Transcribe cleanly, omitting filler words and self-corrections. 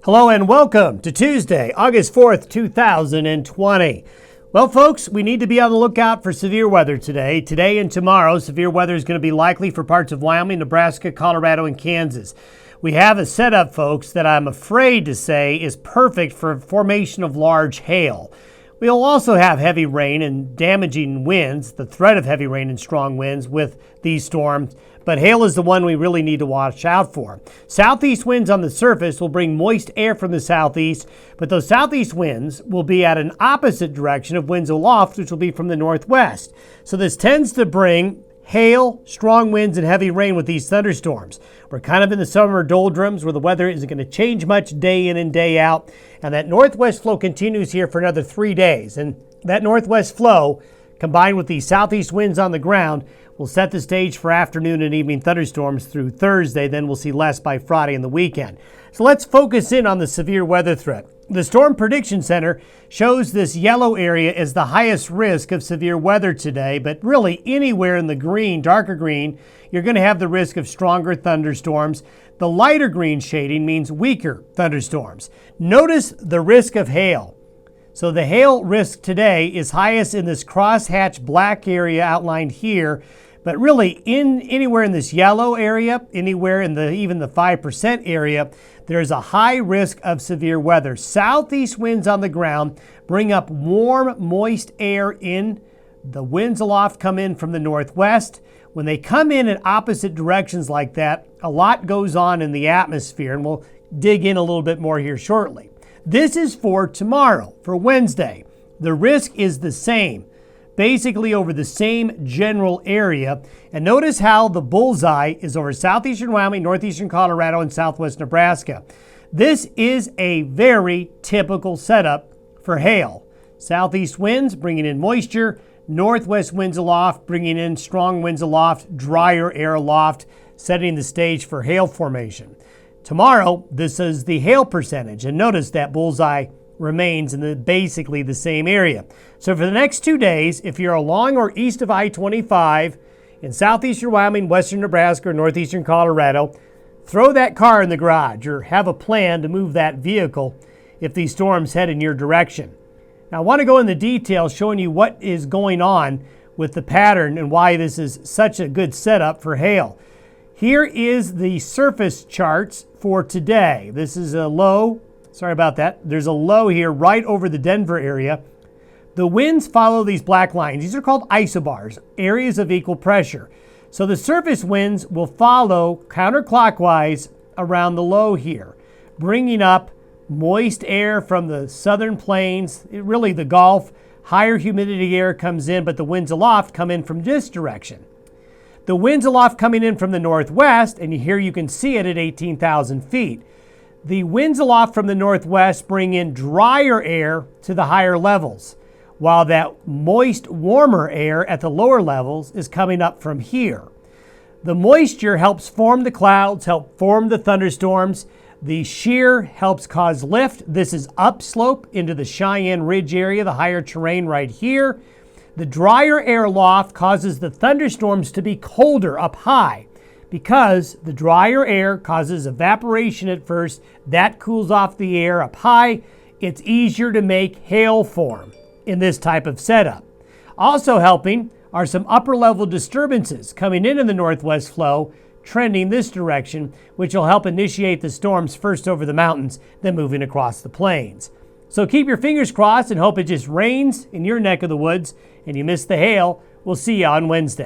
Hello and welcome to Tuesday, August 4th, 2020. Well, folks, we need to be on the lookout for severe weather today. Today and tomorrow, severe weather is going to be likely for parts of Wyoming, Nebraska, Colorado, and Kansas. We have a setup, folks, that I'm afraid to say is perfect for formation of large hail. We'll also have heavy rain and damaging winds, the threat of heavy rain and strong winds with these storms, but hail is the one we really need to watch out for. Southeast winds on the surface will bring moist air from the southeast, but those southeast winds will be at an opposite direction of winds aloft, which will be from the northwest. So this tends to bring hail, strong winds, and heavy rain with these thunderstorms. We're kind of in the summer doldrums where the weather isn't going to change much day in and day out, and that northwest flow continues here for another 3 days. And that northwest flow, combined with the southeast winds on the ground, will set the stage for afternoon and evening thunderstorms through Thursday. Then we'll see less by Friday and the weekend. So let's focus in on the severe weather threat. The Storm Prediction Center shows this yellow area as the highest risk of severe weather today, but really anywhere in the green, darker green, you're going to have the risk of stronger thunderstorms. The lighter green shading means weaker thunderstorms. Notice the risk of hail. So the hail risk today is highest in this crosshatch black area outlined here, but really anywhere in this yellow area, anywhere in even the 5% area, there's a high risk of severe weather. Southeast winds on the ground bring up warm, moist air in. The winds aloft come in from the northwest. When they come in opposite directions like that, a lot goes on in the atmosphere, and we'll dig in a little bit more here shortly. This is for tomorrow, for Wednesday. The risk is the same, basically over the same general area. And notice how the bullseye is over southeastern Wyoming, northeastern Colorado, and southwest Nebraska. This is a very typical setup for hail. Southeast winds bringing in moisture, northwest winds aloft bringing in strong winds aloft, drier air aloft, setting the stage for hail formation. Tomorrow, this is the hail percentage, and notice that bullseye remains in basically the same area. So for the next 2 days, if you're along or east of I-25 in southeastern Wyoming, western Nebraska, or northeastern Colorado, throw that car in the garage or have a plan to move that vehicle if these storms head in your direction. Now, I want to go into detail showing you what is going on with the pattern and why this is such a good setup for hail. Here is the surface charts for today. This is a low. Sorry about that. There's a low here right over the Denver area. The winds follow these black lines. These are called isobars, areas of equal pressure. So the surface winds will follow counterclockwise around the low here, bringing up moist air from the southern plains, really the Gulf. Higher humidity air comes in, but the winds aloft come in from this direction. The winds aloft coming in from the northwest, and here you can see it at 18,000 feet. The winds aloft from the northwest bring in drier air to the higher levels, while that moist, warmer air at the lower levels is coming up from here. The moisture helps form the clouds, help form the thunderstorms. The shear helps cause lift. This is upslope into the Cheyenne Ridge area, the higher terrain right here. The drier air aloft causes the thunderstorms to be colder up high, because the drier air causes evaporation at first. That cools off the air up high. It's easier to make hail form in this type of setup. Also helping are some upper level disturbances coming in the northwest flow, trending this direction, which will help initiate the storms first over the mountains, then moving across the plains. So keep your fingers crossed and hope it just rains in your neck of the woods and you miss the hail. We'll see you on Wednesday.